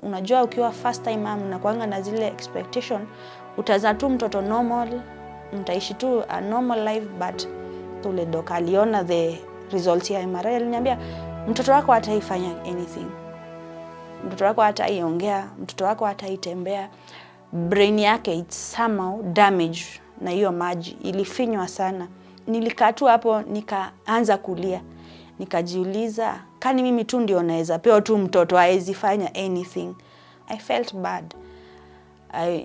Unajua ukiwa first time mom na kuanga na zile expectation, utazaa tu mtoto normal, mtaishi tu a normal life, but ule doc aliona the results ya MRI, aliniambia mtoto wako hataifanya anything. Mtoto wako hataiongea, mtoto wako hataitembea. Brain yake it's somehow damaged na hiyo maji, ilifinywa sana. Nilikaa tu hapo nikaanza kulia. Nikajiuliza, kani mimi tu ndio naweza pewa tu mtoto haezi fanya anything. I felt bad.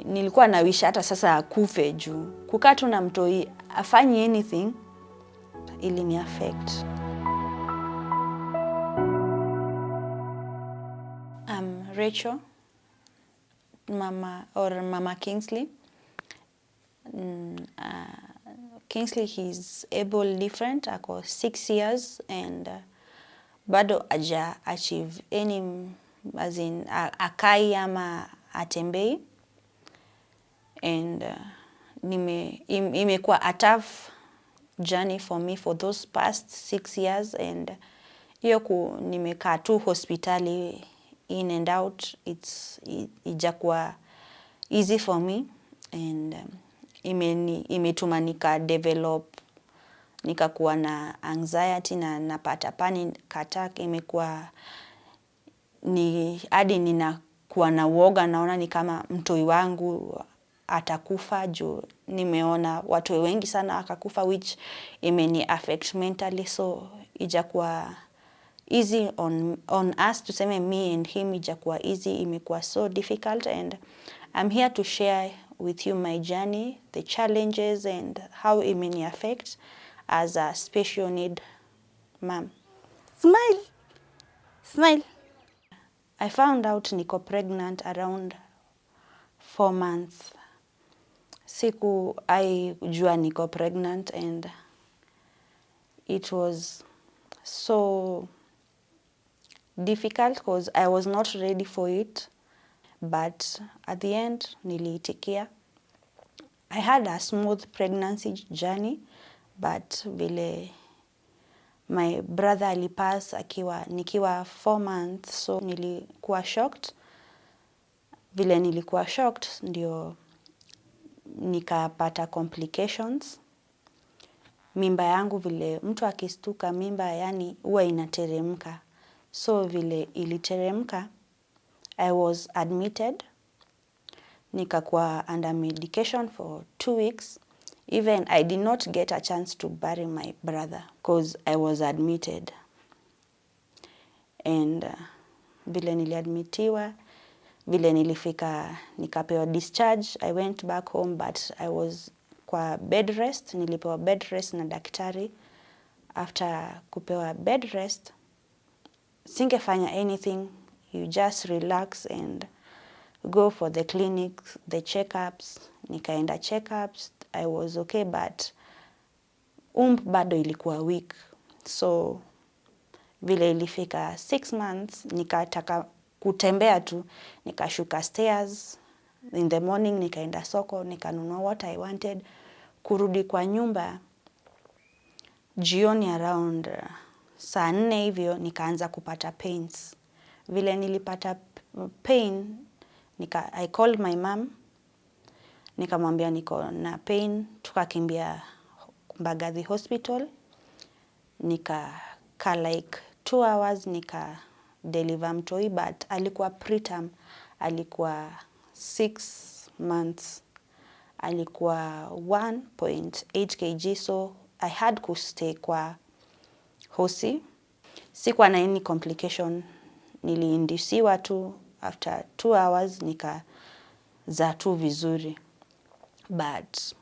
Nilikuwa na wish hata sasa akufe juu. Kukaa tu na mtoi afanye anything ili ni affect. Rachael, Mama Kingsley. Kingsley, he's able different, ako 6 years and bado aja achieve any, as in akai ama atembei, and imekuwa a tough journey for me for those past 6 years, and hiyo nimekaa tu hospitali in and out, ijakuwa easy for me, and imetuma nika develop, nikakuwa na anxiety na napata panic attack. Imekuwa hadi ninakuwa na woga, naona ni kama mtoi wangu atakufa juu nimeona watu wengi sana akakufa, which imeni affect mentally, so ijakuwa easy on us, tuseme me and him, ijakuwa easy, imekuwa so difficult, and I'm here to share with you my journey, the challenges, and how it may affect as a special need mom. Smile. Smile. I found out niko pregnant around 4 months. Siku jua niko pregnant, and it was so difficult because I was not ready for it. But at the end, niliitikia. I had a smooth pregnancy journey, but vile my brother alipass nikiwa 4 months, so nilikuwa shocked. Vile nilikuwa shocked, ndio nikapata complications. Mimba yangu vile mtu akistuka mimba, yani huwa inateremka. So vile iliteremka, I was admitted. Nikakuwa under medication for 2 weeks. Even I did not get a chance to bury my brother because I was admitted. And vile niliadmitiwa, vile nilifika, nikapewa discharge. I went back home, but I was kwa bed rest. Nilipewa bed rest na daktari. After kupewa bed rest, singefanya anything. You just relax and go for the clinics, the checkups. Nikaenda checkups, I was okay, but bado ilikuwa weak. So vile ilifika 6 months, nikataka kutembea tu, nikashuka stairs. In the morning nikaenda soko, nikanunua what I wanted. Kurudi kwa nyumba, jioni around saa 4 hivyo, nikaanza kupata pains. Vile nilipata pain, I called my mom, nikamwambia niko na pain, tukakimbia Mbagathi hospital, nikakaa like 2 hours, nika deliver mtoi, but alikuwa preterm, alikuwa 6 months, alikuwa 1.8 kg, so I had to stay kwa hosi. Sikuwa na any complication, niliindusiwa tu. After 2 hours nikazaa tu vizuri. But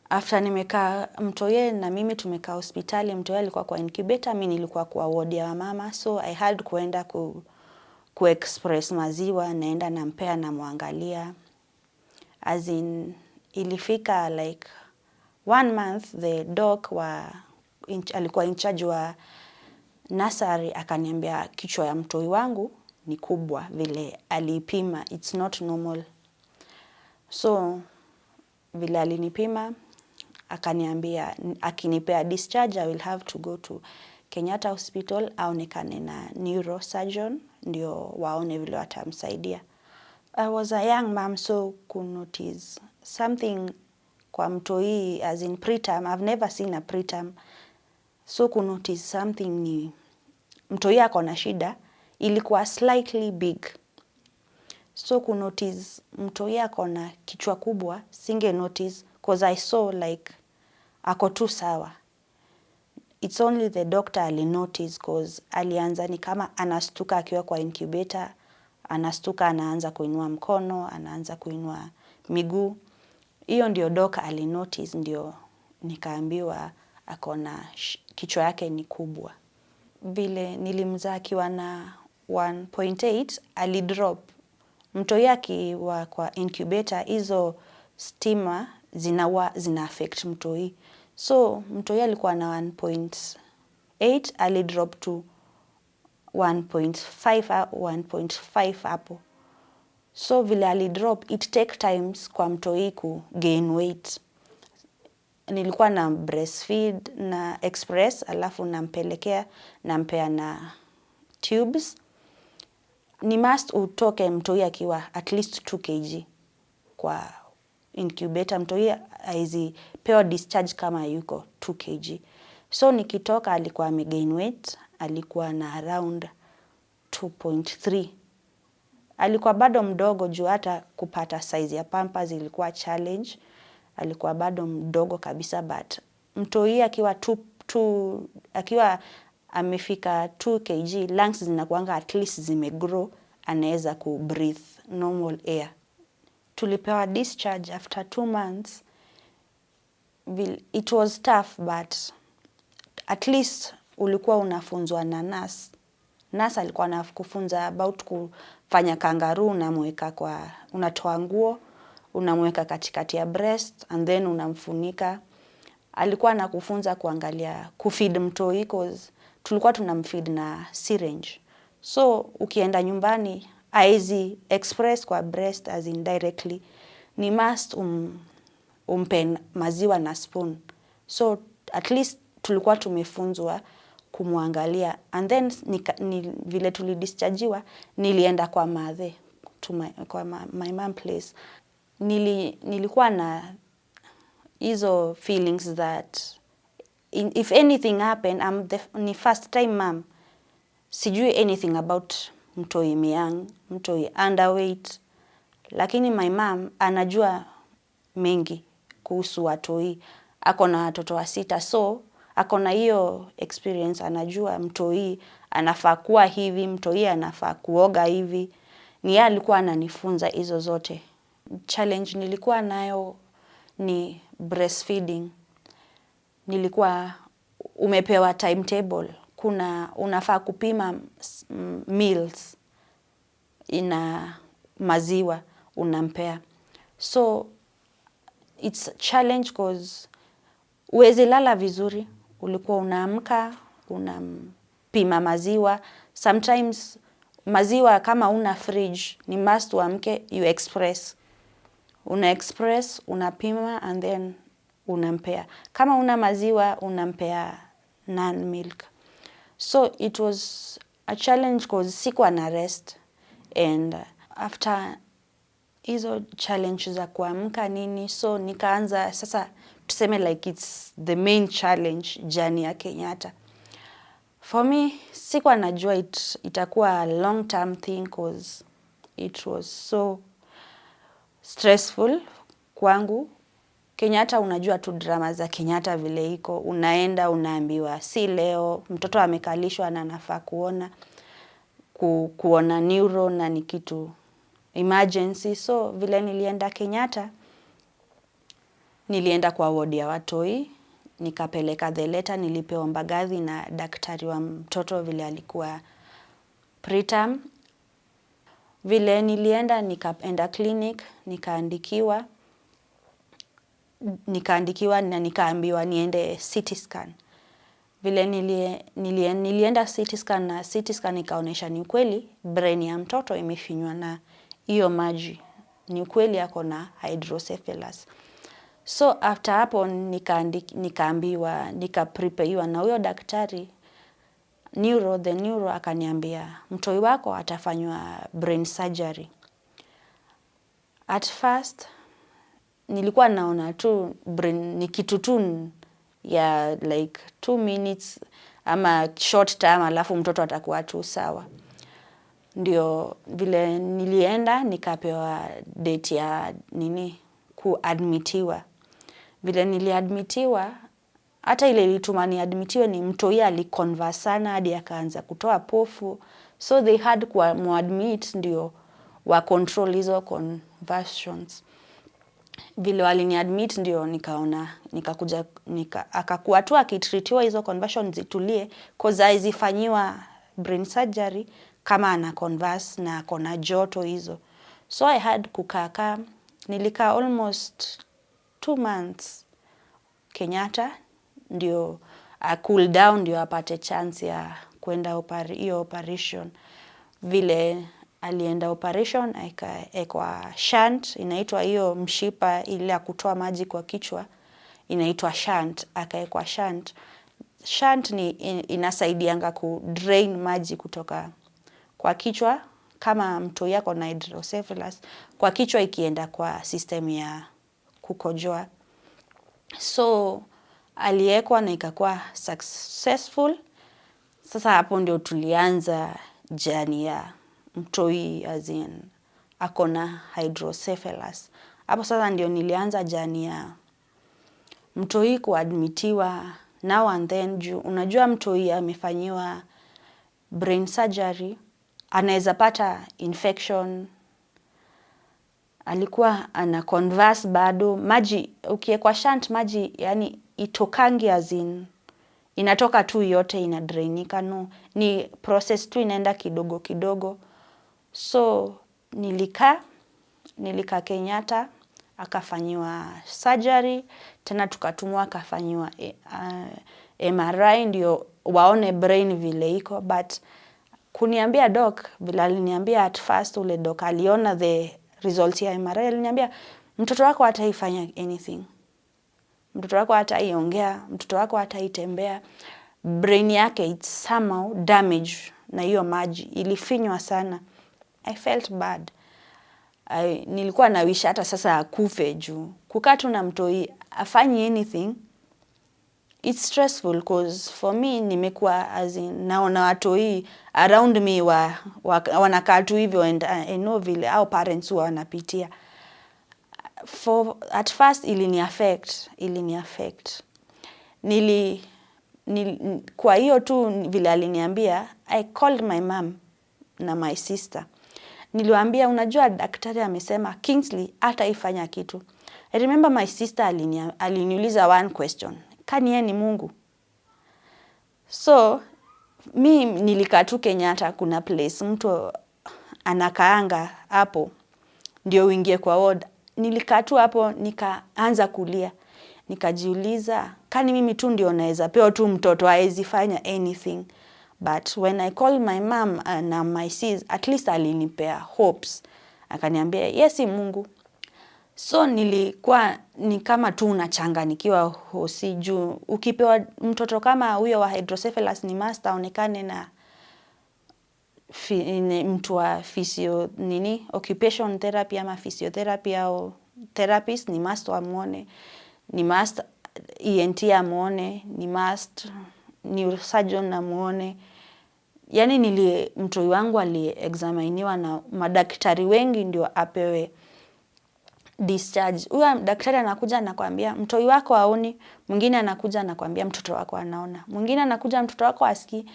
after nimekaa mtoye na mimi tumekaa hospitali, mtoye alikuwa kwa incubator, mimi nilikuwa kwa ward ya mama, so I had kuenda ku express maziwa, naenda nampea na muangalia. As in ilifika like 1 month, the doc alikuwa in charge wa nursery, akaniambia kichwa ya mtoi wangu ni kubwa, vile alipima, it's not normal. So vile alinipima, akaniambia akinipea discharge, I will have to go to Kenyatta Hospital aonekane na neurosurgeon ndio waone vile watamsaidia. I was a young mom, so could notice something kwa mtoi as in preterm. I've never seen a preterm. So could notice something ni mtoi ako na shida, ilikuwa slightly big. So could notice mtoi ako na kichwa kubwa, singe notice because I saw like ako tu sawa. It's only the doctor ali notice because alianza ni kama anastuka akiwa kwa incubator, anastuka anaanza kuinua mkono, anaanza kuinua miguu. Hiyo ndio doc ali notice, ndio nikaambiwa akona kichwa yake ni kubwa. Vile nilimzaa akiwa na 1.8 ali drop. Mtoi akiwa kwa incubator, hizo stima zina affect mtoi. So mtoi alikuwa na 1.8 ali drop to 1.5 hapo. So vile ali drop, it take times kwa mtoi ku gain weight. Nilikuwa na breastfeed na express, alafu nampelekea, nampea na tubes. Ni must utoke mtoi akiwa at least 2 kg kwa incubator. Mtoi haizi pewa discharge kama yuko 2 kg. So nikitoka alikuwa amegain weight, alikuwa na around 2.3. Alikuwa bado mdogo juu hata kupata size ya pampers ilikuwa challenge. Alikuwa bado mdogo kabisa, but mtoi akiwa amefika 2 kg, lungs zinakuanga at least zimegrow, anaweza ku breathe normal air. Tulipewa discharge after 2 months. It was tough, but at least ulikuwa unafunzwa na nurse. Nurse alikuwa anakufunza about kufanya kangaroo, unatoa nguo, unamweka katikati ya breast and then unamfunika. Alikuwa anakufunza kuangalia kufeed mtoi cause tulikuwa tunamfeed na syringe. So ukienda nyumbani haizi express kwa breast as in directly. Ni must umpe maziwa na spoon. So at least tulikuwa tumefunzwa kumwangalia. And then vile tulidischargiwa, nilienda kwa mathe, kwa my mom place. Nilikuwa na hizo feelings that if anything happen, ni first time mom. Sijui anything about mtoi myang, mtoi underweight. Lakini my mom anajua mengi kuhusu watoi. Akona watoto 6, so akona hiyo experience, anajua mtoi anafaa kuwa hivi, mtoi anafaa kuoga hivi. Ni yeye alikuwa ananifunza hizo zote. Challenge nilikuwa nayo ni breastfeeding. Nilikuwa umepewa timetable. Unafaa kupima meals ina maziwa unampea. So it's a challenge cause huwezi lala vizuri. Ulikuwa unaamka, unampima maziwa. Sometimes maziwa kama una fridge, ni must uamke you express. Una express, unapima and then unampea. Kama una maziwa, unampea non-milk. So it was a challenge cause sikuwa na rest. And after hizo challenge za kuamka nini, so nikaanza sasa tuseme like it's the main challenge journey ya Kenyatta. For me, sikuwa najua itakuwa a long term thing cause it was so stressful kwangu. Kenyatta unajua tu drama za Kenyatta vile iko. Unaenda, unaambiwa, si leo, mtoto amekalishwa na anafaa kuona neuro na ni kitu emergency. So vile nilienda Kenyatta, nilienda kwa ward ya watoi, nikapeleka the letter, nilipewa mbagathi na daktari wa mtoto vile alikuwa preterm. Vile nilienda, nikaenda clinic, nikaandikiwa na nikaambiwa niende CT scan. Vile nilienda CT scan na CT scan ikaonyesha ni ukweli brain ya mtoto imefinywa na hiyo maji. Ni ukweli ako na hydrocephalus. So after hapo nikaambiwa, nikaprepare na huyo daktari the neuro akaniambia mtoi wako atafanywa brain surgery. At first nilikuwa naona tu brain ni kitu tu ya like 2 minutes ama short term, alafu mtoto atakuwa tu sawa. Ndio vile nilienda nikapewa date ya kuadmitiwa. Vile niliadmitiwa, hata ile ilituma niadmitiwe ni mtoi aliconverse sana hadi akaanza kutoa pofu, so they had muadmit ndio wa control hizo conversions. Vile waliniadmit ndio nikaona akakuwa tu akitreatiwa hizo conversions zitulie, cause haizifanyiwa brain surgery kama ana converse na kona joto hizo. So I had kukaa, nilikaa almost 2 months Kenyatta ndio cool down ndio apate chance ya kwenda hiyo operation. Vile alienda operation akaekwa shunt, inaitwa hiyo mshipa ile ya kutoa maji kwa kichwa, inaitwa shunt, akaekwa shunt. Shunt ni inasaidianga kudrain maji kutoka kwa kichwa kama mtoi yako na hydrocephalus, kwa kichwa ikienda kwa system ya kukojoa. So aliekwa na ikakuwa successful. Sasa hapo ndio tulianza journey ya mtoi as in akona hydrocephalus. Hapo sasa ndio nilianza journey ya mtoi kuadmitiwa now and then. Juu unajua mtoi amefanyiwa brain surgery anaweza pata infection. Alikuwa ana converse bado, maji ukiekwa shunt maji yani itokangi as in inatoka tu yote inadrainika, no, ni process tu inaenda kidogo kidogo. So nilikaa Kenyatta akafanyiwa surgery, tena tukatumwa akafanyiwa MRI ndio waone brain vile iko. But kuniambia doc, vile aliniambia at first ule doc aliona the results ya MRI, aliniambia mtoto wako hataifanya anything. Mtoto wako hataiongea, mtoto wako hataitembea. Brain yake it's somehow damaged na hiyo maji, ilifinywa sana. I felt bad. Nilikuwa na wish hata sasa akufe juu. Kukaa tu na mtoi afanyi anything, it's stressful cause for me nimekuwa as in naona watoi around me wanakaa tu hivyo and I know vile au parents huwa wanapitia. At first ilini affect. Kwa hiyo tu vile aliniambia, I called my mom na my sister. Niliwaambia unajua daktari amesema Kingsley hataifanya kitu. I remember my sister aliniuliza one question. Kani yeye ni Mungu? So mi nilikaa tu Kenyatta, kuna place mtu anakaanga hapo ndio uingie kwa ward. Nilikaa tu hapo nikaanza kulia. Nikajiuliza kani mimi tu ndio naweza pewa tu mtoto haezi fanya anything. But when I called my mom na my sis, at least alinipea hopes. Akaniambia yes Mungu. So nilikuwa ni kama tu unachanganikiwa hosi juu ukipewa mtoto kama huyo wa hydrocephalus ni must aonekane na mtu wa occupation therapy ama physiotherapy au therapist, ni must wamuone, ni must ENT amuone, ni must neurosurgeon amuone. Yani mtoi wangu aliexaminiwa na madaktari wengi ndio apewe discharge. Huyo daktari anakuja anakuambia mtoi wako haoni, mwingine anakuja anakuambia mtoto wako anaona, mwingine anakuja mtoto wako hasikii,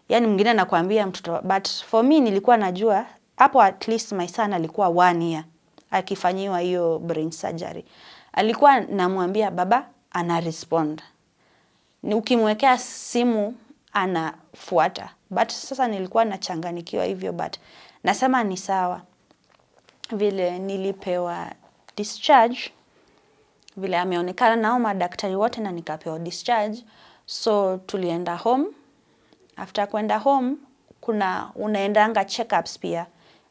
yani mwingine anakuambia mtoto. But for me nilikuwa najua hapo at least my son alikuwa 1 year akifanyiwa hiyo brain surgery. Alikuwa namwambia baba ana respond. Ni ukimwekea simu anafuata. But sasa nilikuwa nachanganikiwa hivyo, but nasema ni sawa. Vile nilipewa discharge, vile ameonekana nao madaktari wote na nikapewa discharge. So tulienda home. After kwenda home, unaendanga check-ups pia.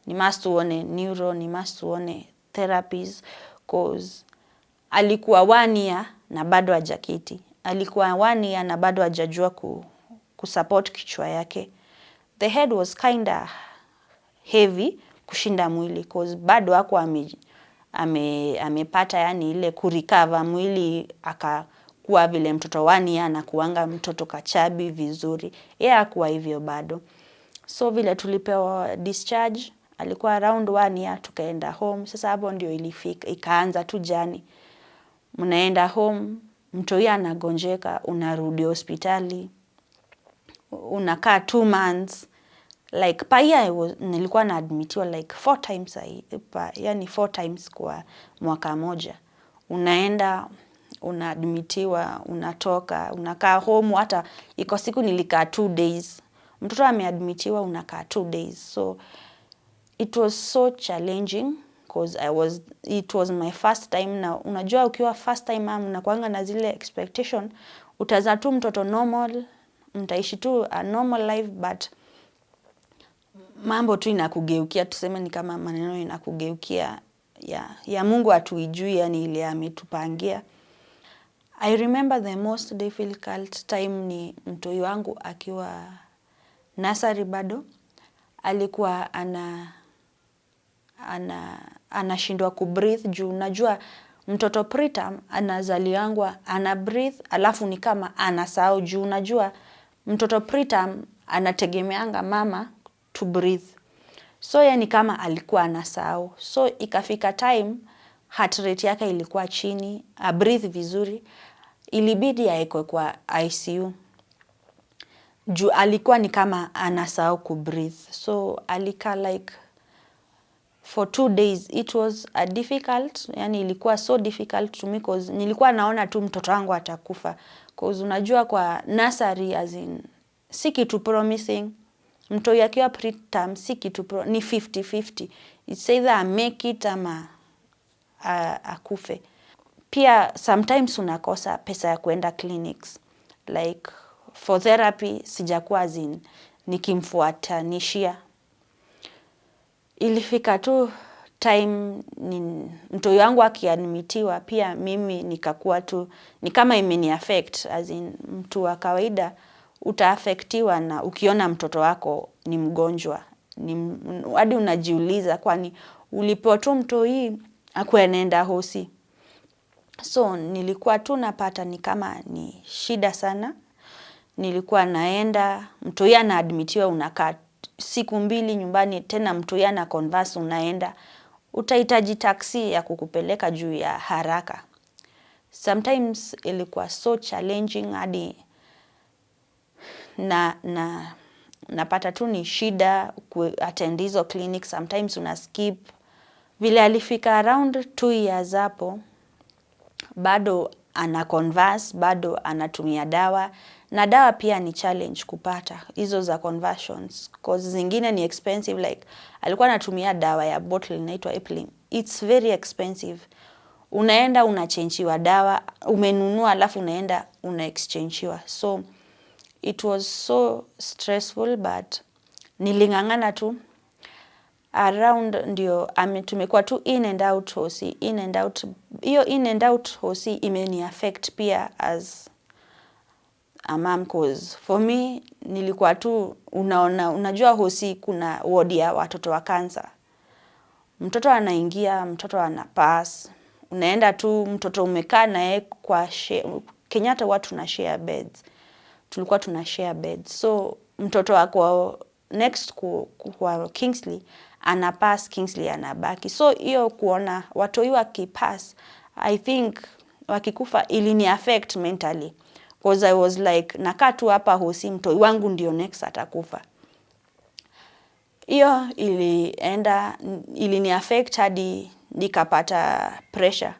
Ni must uone neuro, ni must uone therapies, cause alikuwa 1 year na bado hajaketi. Alikuwa 1 year na bado hajajua kusupport kichwa yake. The head was kinda heavy kushinda mwili cause bado hakuwa amepata yani ile kurecover mwili akakuwa vile mtoto 1 year anakuanga mtoto kachabi vizuri. Yeye hakuwa hivyo bado. So vile tulipewa discharge, alikuwa around 1 year, tukaenda home. Sasa hapo ndio ilifika, ikaanza tu journey. Mnaenda home, mtoi anagonjeka, unarudi hospitali, unakaa 2 months. Like per year nilikuwa na admitiwa like 4 times yani 4 times kwa mwaka moja. Unaenda, unaadmitiwa, unatoka, unakaa home, hata iko siku nilikaa 2 days. Mtoto ameadmitiwa unakaa 2 days. So it was so challenging because it was my first time. Na unajua ukiwa first time mom unakuanga na zile expectation utazaa tu mtoto normal, mtaishi tu a normal life, but mambo tu inakugeukia, tuseme ni kama maneno inakugeukia ya Mungu atuijui, yani ile ametupangia. I remember the most difficult time ni mtoi wangu akiwa nursery bado, alikuwa anashindwa kubreathe juu unajua mtoto preterm anazaliangwa ana breathe alafu ni kama anasahau juu unajua mtoto preterm anategemeanga mama to breathe. So yani kama alikuwa anasahau. So ikafika time heart rate yake ilikuwa chini, breathe vizuri, ilibidi aekwe kwa ICU. Juu alikuwa ni kama anasahau kubreathe. So alikaa like for 2 days. It was a difficult, yani ilikuwa so difficult to me cause nilikuwa naona tu mtoto wangu atakufa. Cause unajua kwa nursery as in si kitu promising. Mtoi akiwa preterm si kitu ni 50-50. It's either make it ama akufe. Pia sometimes unakosa pesa ya kuenda clinics. Like for therapy sijakuwa as in nikimfuatanishia. Ilifika tu time mtoi wangu akiadmitiwa pia mimi nikakuwa tu ni kama imeni affect as in mtu wa kawaida utaafektiwa na ukiona mtoto wako ni mgonjwa. Hadi unajiuliza kwani ulipewa tu mtoi akuwe anaenda hosi. So nilikuwa tu napata ni kama ni shida sana. Nilikuwa naenda, mtoi anaadmitiwa unakaa siku 2 nyumbani, tena mtoi ana converse unaenda. Utahitaji taxi ya kukupeleka juu ya haraka. Sometimes ilikuwa so challenging hadi napata tu ni shida attend hizo clinic. Sometimes unaskip. Vile alifika around 2 years hapo, bado ana converse, bado anatumia dawa. Na dawa pia ni challenge kupata hizo za conversions cause zingine ni expensive. Like alikuwa anatumia dawa ya bottle inaitwa Eplim. It's very expensive. Unaenda unachangewa dawa, umenunua alafu unaenda unaexchangewa. So it was so stressful, but nilingangana tu. Around ndio tumekuwa tu in and out hosi, in and out. Hiyo in and out hosi imeni affect pia as a mom cause for me nilikuwa tu unajua hosi kuna ward ya watoto wa cancer. Mtoto anaingia, mtoto anapass. Unaenda tu mtoto umekaa naye kwa Kenyatta watu tuna share beds. Tulikuwa tuna share beds. So mtoto wako next kwa Kingsley anapass, Kingsley anabaki. So hiyo kuona watoi wakipass, I think wakikufa ilini affect mentally. Because I was like nakaa tu hapa hosi mtoi wangu ndio next atakufa. Hiyo ilini affect hadi nikapata pressure.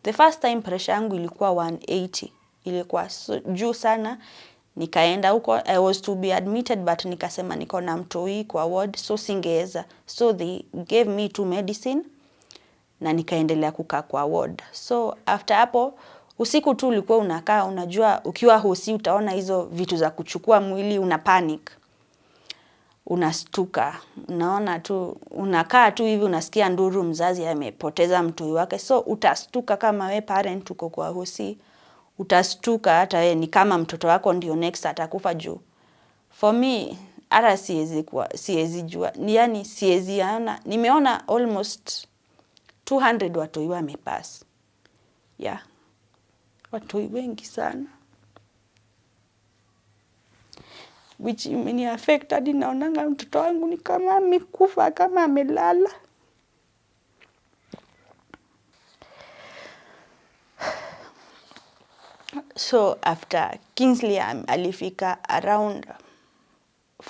The first time pressure yangu ilikuwa 180. Ilikuwa juu sana. Nikaenda huko, I was to be admitted but nikasema niko na mtoi kwa ward so singeweza. So they gave me 2 medicine na nikaendelea kukaa kwa ward. So after hapo usiku tu ulikuwa unakaa, unajua ukiwa hosi utaona hizo vitu za kuchukua mwili, una panic. Unastuka, unaona tu, unakaa tu hivi unasikia nduru mzazi amepoteza mtoi wake. So utastuka kama we parent uko kwa hosi. Utastuka hata ni kama mtoto wako ndio next atakufa juu. For me, hata siwezi jua. Yani siwezi ana. Nimeona almost 200 watoi wamepass. Yeah. Watoi wengi sana. Which imeni affect hadi naonanga mtoto wangu ni kama amekufa, kama amelala. So after Kingsley alifika around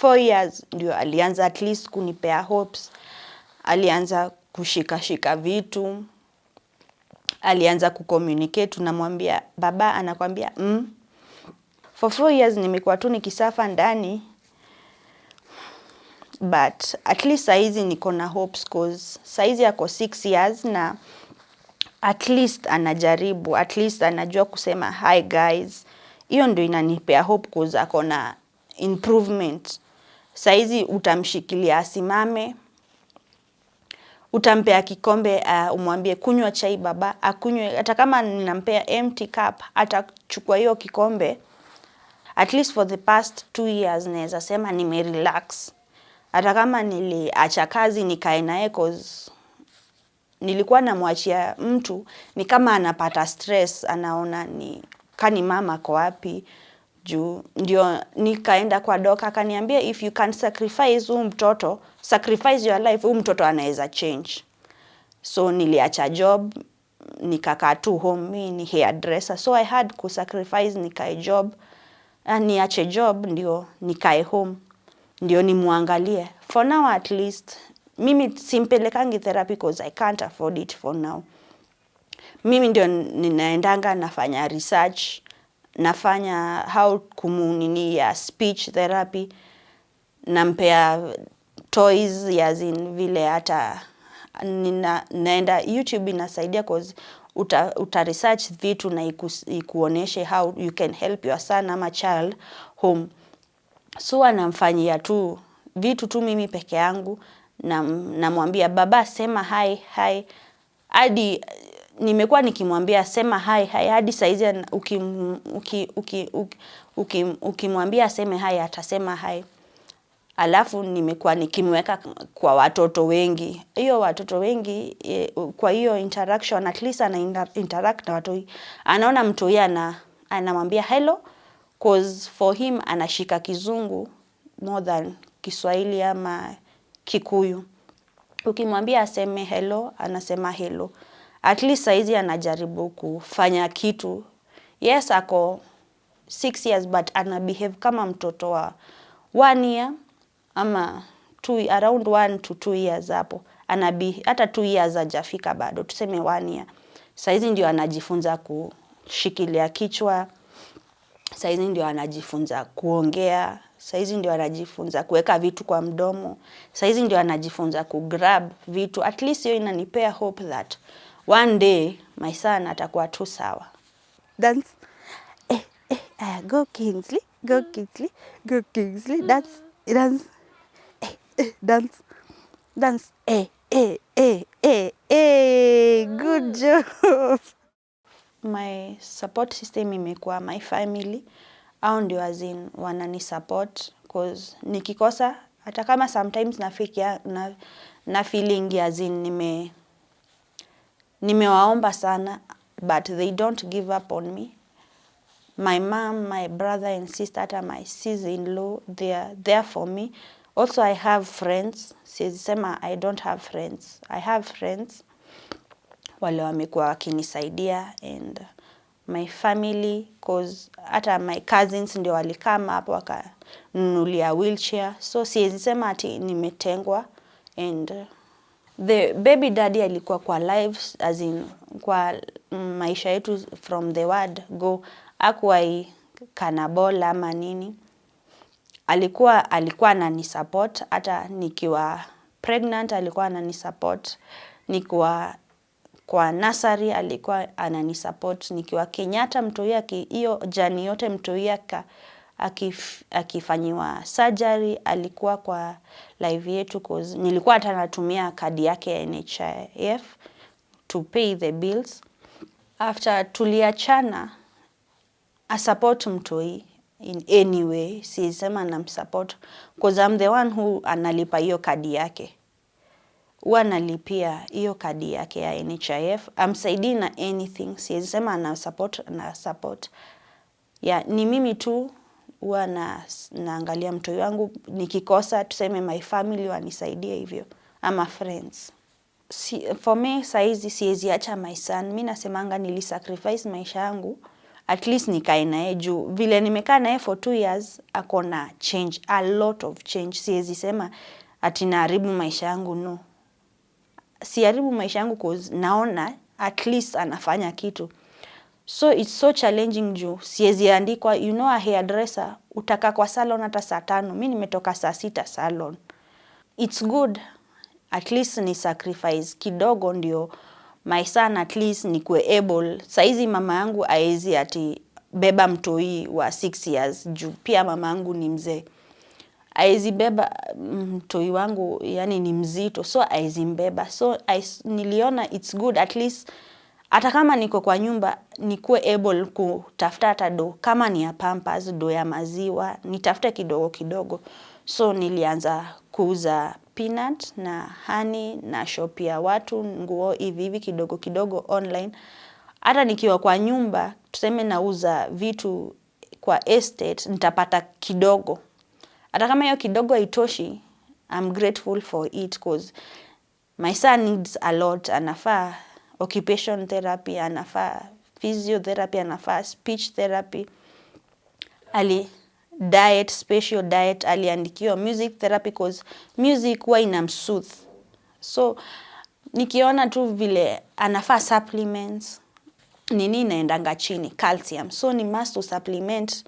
4 years ndio alianza at least kunipea hopes. Alianza kushika vitu. Alianza kucommunicate, tunamwambia baba anakuambia For 4 years nimekuwa tu nikisafa ndani. But at least saizi niko na hopes cause saizi ako 6 years na at least anajaribu, at least anajua kusema hi guys. Hiyo ndio inanipea hope cause ako na improvement. Saizi utamshikilia asimame, utampea kikombe, umwambie kunywa chai baba, akunywe. Hata kama ninampea empty cup, atachukua hiyo kikombe. At least for the past 2 years naweza sema nimerelax. Hata kama niliacha kazi nikae naye cause nilikuwa namwachia mtu ni kama anapata stress, anaona ni kani mama kwa wapi. Ndio nikaenda kwa doka akaniambia if you can sacrifice huyu mtoto, sacrifice your life, huyu mtoto anaweza change. So niliacha job, nikakaa tu home, mimi ni hairdresser. So I had to sacrifice nikae job, niache job ndio nikae home. Ndio nimuangalie. For now at least, mimi simpelekangi therapy because I can't afford it for now. Mimi ndio ninaendanga nafanya research, nafanya how kumunini ya speech therapy, nampea toys yazin vile hata naenda YouTube inasaidia cause uta research vitu na ikuoneshe how you can help your son ama child home. So anamfanyia tu vitu tu mimi peke yangu na namwambia baba sema hi. Hadi nimekuwa nikimwambia sema hi hadi saizi ukimwambia aseme hi atasema hi. Alafu nimekuwa nikimweka kwa watoto wengi. Hiyo watoto wengi kwa hiyo interaction at least ana interact na watu. Anaona mtu yeye anamwambia hello cause for him anashika Kizungu more than Kiswahili ama Kikuyu. Ukimwambia aseme hello, anasema hello. At least saizi anajaribu kufanya kitu. Yes, ako 6 years but ana behave kama mtoto wa 1 year ama around 1 to 2 years hapo. Hata 2 years hajafika bado, tuseme 1 year. Saizi ndio anajifunza kushikilia kichwa. Saizi ndio anajifunza kuongea. Saizi ndio anajifunza kuweka vitu kwa mdomo. Saizi ndio anajifunza kugrab vitu. At least hiyo inanipea hope that one day my son atakuwa tu sawa. Dance. Go Kingsley. Go Kingsley. Go Kingsley. Dance. Dance. Dance. Dance. Good job. My support system imekuwa my family. Hao ndio azin wanani support cause nikikosa hata kama sometimes na feeling azin nimewaomba sana but they don't give up on me. My mom, my brother and sister, hata my sister-in-law, they are there for me. Also I have friends. Sisema I don't have friends. I have friends. Wale wamekuwa wakinisaidia and my family cause hata my cousins ndio walikama hapo wakanunulia wheelchair. So siwezi sema ati nimetengwa and the baby daddy alikuwa kwa lives as in kwa maisha yetu from the word go. Hakuwahi kanabola ama nini. Alikuwa ananisupport hata nikiwa pregnant, alikuwa ananisupport nikiwa kwa nursery, alikuwa ananisupport nikiwa Kenyatta mtoi hiyo jani yote mtoi akifanyiwa surgery, alikuwa kwa live yetu cause nilikuwa hata natumia kadi yake ya NHIF to pay the bills. After tuliachana, I support mtoi in any way. Siwezi sema namsupport because I'm the one who analipa hiyo kadi yake. Huwa analipia hiyo kadi yake ya NHIF. Amsaidii na anything. Siwezi sema na support. Yeah, ni mimi tu huwa naangalia mtoi wangu, nikikosa tuseme my family wanisaidie hivyo ama friends. For me saizi siwezi acha my son. Mimi nasemanga nilisacrifice maisha yangu at least nikae naye juu vile nimekaa naye for 2 years akona change, a lot of change. Siwezi sema ati naharibu maisha yangu, no. Siharibu maisha yangu cause naona at least anafanya kitu. So it's so challenging juu siwezi andikwa, you know, a hairdresser utakaa kwa salon hata saa 5. Mimi nimetoka saa 6 salon. It's good at least ni sacrifice kidogo ndio my son at least nikuwe able. Saizi mama yangu haezi ati beba mtoi wa 6 years juu pia mama yangu ni mzee. Haezi beba mtoi wangu, yani ni mzito, so haezi mbeba. So niliona it's good at least hata kama niko kwa nyumba nikuwe able kutafuta hata do kama ni ya pampers, do ya maziwa, nitafute kidogo kidogo. So nilianza kuuza peanut na honey na shop ya watu nguo hivi kidogo kidogo online. Hata nikiwa kwa nyumba tuseme nauza vitu kwa estate nitapata kidogo. Hata kama hiyo kidogo haitoshi, I'm grateful for it cause my son needs a lot. Anafaa occupation therapy, anafaa physiotherapy, anafaa speech therapy, diet, special diet, aliandikiwa music therapy cause music huwa inamsoothe. So nikiona tu vile anafaa supplements, nini inaendanga chini, calcium. So ni must to supplement,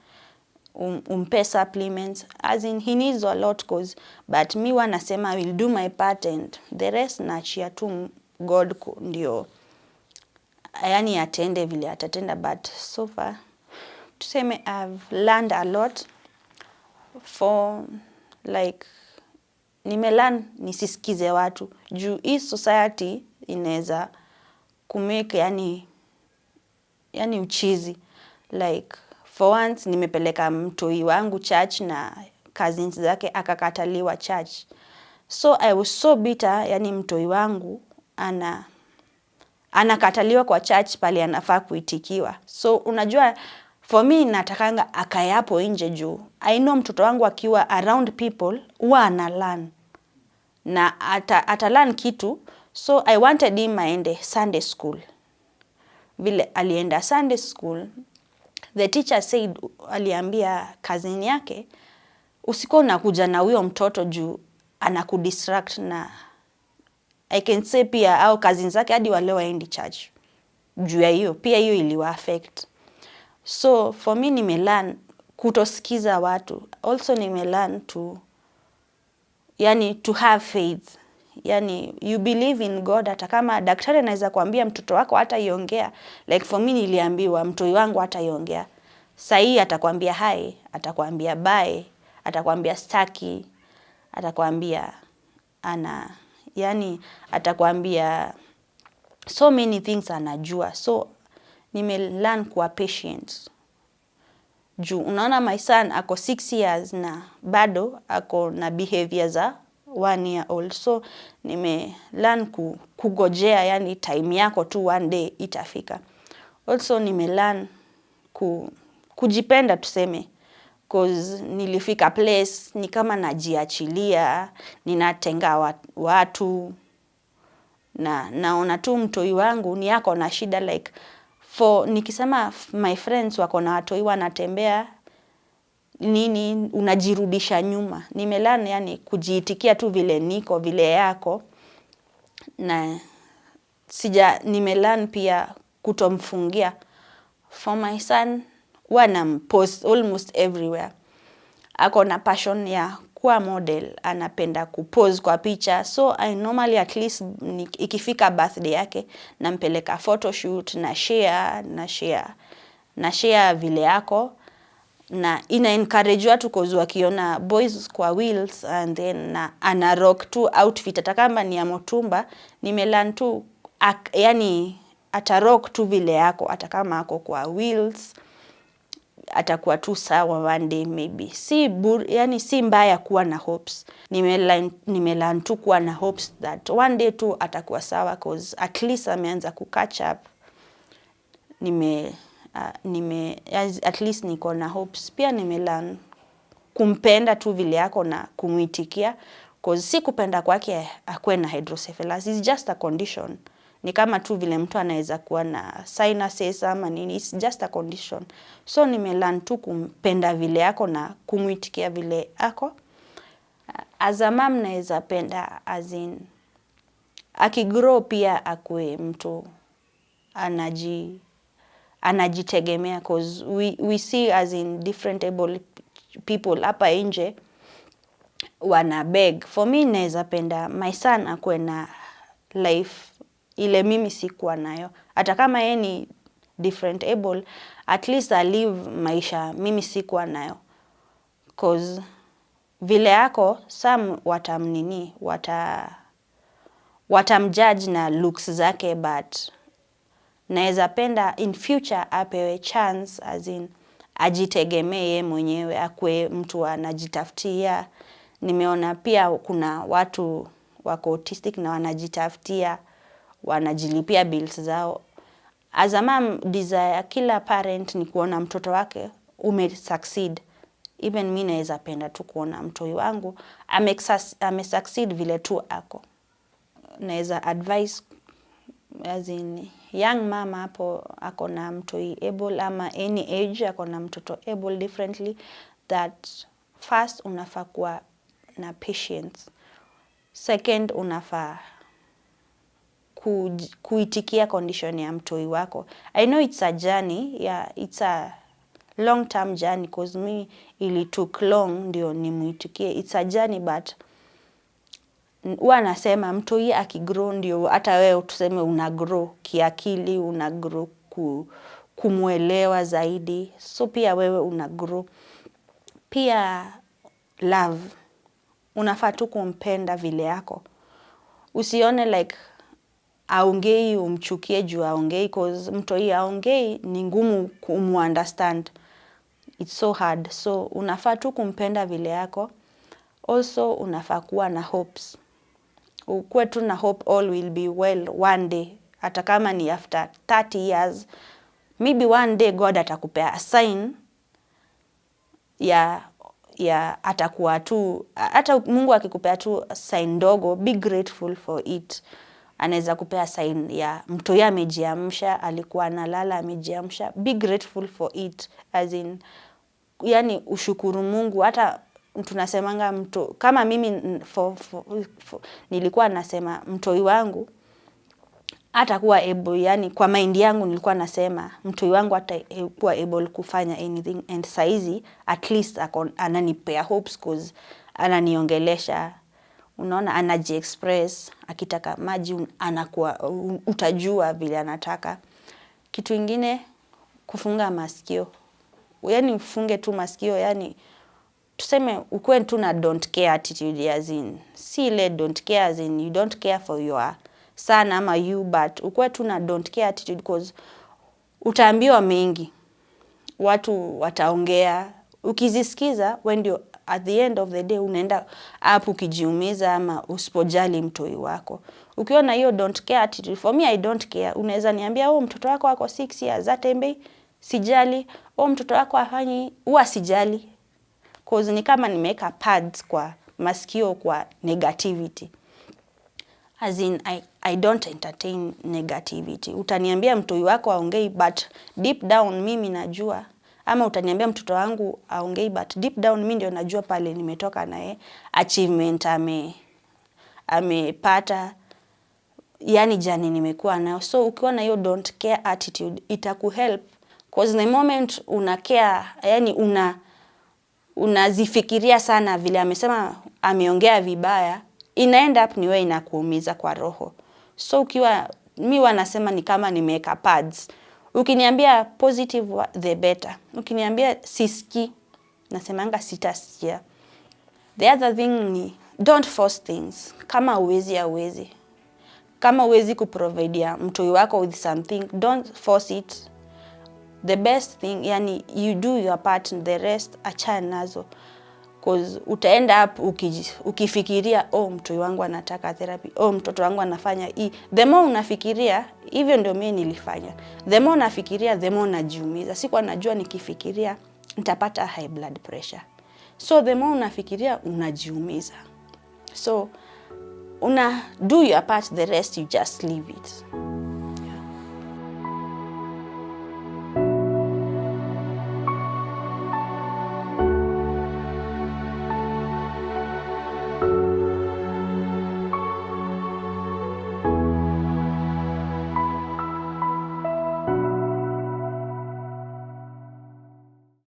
umpe supplements, as in he needs a lot cause, but mi wanasema I will do my part and the rest naachia tu God ndio yani atende vile atatenda. But so far tuseme I've learned a lot for like nimelearn nisisikize watu juu hii society inaweza kumake yani uchizi. Like for once nimepeleka mtoi wangu church na cousins zake akakataliwa church. So I was so bitter, yani mtoi wangu anakataliwa kwa church pale anafaa kuitikiwa. So unajua for me natakanga akae hapo nje juu I know mtoto wangu akiwa around people huwa analearn na atalearn kitu. So I wanted him aende Sunday school. Vile alienda Sunday school, the teacher said, aliambia cousin yake usikuwa unakuja na huyo mtoto juu anakudistract. Na I can say pia au cousins zake hadi wale waendi church juu ya hiyo, pia hiyo iliwa affect. So for me nimelearn kutosikiza watu. Also nimelearn to have faith. Yani you believe in God. Hata kama daktari anaweza kuambia mtoto wako hata iongea, like for me niliambiwa mtoi wangu hata iongea. Sahi atakwambia hi, atakwambia bye, atakwambia staki, atakwambia atakwambia so many things anajua. So nimelearn kuwa patient. Juu unaona my son ako 6 years na bado ako na behavior za 1 year old. So nimelearn kugojea, yani time yako tu one day itafika. Also nimelearn kujipenda tuseme cause nilifika place ni kama najiachilia, ninatenga watu na naona tu mtoi wangu ni yako na shida. Like nikisema my friends wako na watoi wanatembea nini, unajirudisha nyuma. Nimelearn yani kujiitikia tu vile niko vile yako. Na nimelearn pia kutomfungia. For my son wanampost almost everywhere. Ako na passion ya kuwa model, anapenda kupose kwa picha. So I normally at least ikifika birthday yake nampeleka photoshoot na share vile yako. Na ina encourage watu cause wakiona boys kwa wheels and then ana rock tu outfit hata kama ni ya motumba. Nimelearn tu yani ata rock tu vile yako hata kama ako kwa wheels. atakuwa tu sawa one day maybe. Yani si mbaya kuwa na hopes. Nimelearn tu kuwa na hopes that one day tu atakuwa sawa, cause at least ameanza catch up. At least niko na hopes. Pia nimelearn kumpenda tu vile yako na kumuitikia, cause si kupenda kwake akwe na hydrocephalus, it's just a condition. Ni kama tu vile mtu anaweza kuwa na sinuses ama nini, it's just a condition. So nimelearn tu kumpenda vile yako na kumuitikia vile ako. As a mom naweza penda as in akigrow pia akue mtu anajitegemea, cause we see as in different able people hapa nje wana beg. For me naweza penda my son akue na life ile mimi sikuwa nayo. Hata kama yeye ni different able, at least I live maisha mimi sikuwa nayo. Cause vile yako some watamjudge na looks zake, but naweza penda in future apewe chance as in ajitegemee mwenyewe, akue mtu anajitafutia. Nimeona pia kuna watu wako autistic na wanajitafutia, wanajilipia bills zao. As a mom, desire kila parent ni kuona mtoto wake succeed. Even mimi naweza penda tu kuona mtoi wangu succeed vile tu ako. Naweza advise as in young mom hapo ako na mtoi able ama any age ako na mtoto able differently, that first unafaa kuwa na patience. Second, unafaa kuitikia condition ya mtoi wako. I know it's a journey, yeah, it's a long term journey, cause me ili took long ndio nimuitikie. It's a journey, but huwa nasema mtoi akigrow ndio hata wewe tuseme unagrow kiakili, unagrow kumuelewa zaidi. So pia wewe unagrow. Pia love. Unafaa tu kumpenda vile yako. Usione like aongei umchukie juu aongei, cause mtoi aongei ni ngumu kumunderstand. It's so hard. So unafaa tu kumpenda vile yako. Also unafaa kuwa na hopes. Ukuwe tu na hope all will be well one day. Hata kama ni after 30 years. Maybe one day God atakupea a sign ya atakuwa tu, hata Mungu akikupea tu sign ndogo, be grateful for it. Anaweza kupea sign ya mtoi amejiamsha, alikuwa analala amejiamsha, be grateful for it. As in, yani ushukuru Mungu. Hata tunasemanga kama mimi nilikuwa nasema mtoi wangu atakuwa able, yani kwa mind yangu nilikuwa nasema mtoi wangu atakuwa able kufanya anything, and saizi at least ananipea hopes, cause ananiongelesha, unaona, anajiexpress, akitaka maji anakuwa utajua vile anataka. Kitu ingine, kufunga masikio. Yani ufunge tu masikio, yani tuseme ukuwe tu na don't care attitude, as in si ile don't care as in you don't care for your son ama you, but ukuwe tu na don't care attitude, cause utaambiwa mengi, watu wataongea, ukizisikiza when you at the end of the day unaenda hapo ukijiumiza ama usipojali mtoi wako. Ukiona hiyo don't care attitude, for me I don't care. Unaweza niambia mtoto wako wako 6 years atembei, sijali. Mtoto wako afanyi, huwa sijali. Cause ni kama nimeweka pads kwa masikio kwa negativity. As in I don't entertain negativity. Utaniambia mtoi wako aongei, but deep down mimi najua. Ama utaniambia mtoto wangu aongei, but deep down mimi ndio najua pale nimetoka naye, achievement amepata, yani jani nimekuwa nayo. So ukiwa na hiyo don't care attitude itakuhelp, cause the moment una care, yani unazifikiria sana vile amesema ameongea vibaya, inaenda up ni wewe inakuumiza kwa roho. So ukiwa, mimi wanasema ni kama nimeweka pads. Ukiniambia positive the better. Ukiniambia siski, nasemanga sitasikia. The other thing ni don't force things. Kama huwezi. Kama huwezi kuprovide mtoi wako with something, don't force it. the best thing, yani you do your part, the rest achana nazo. Cause utaenda up ukifikiria mtu wangu anataka therapy, mtoto wangu anafanya hii. The more unafikiria, hivyo ndio mimi nilifanya. The more unafikiria, the more unajiumiza. Sikuwa najua nikifikiria nitapata high blood pressure. So the more unafikiria unajiumiza. So do your part, the rest you just leave it.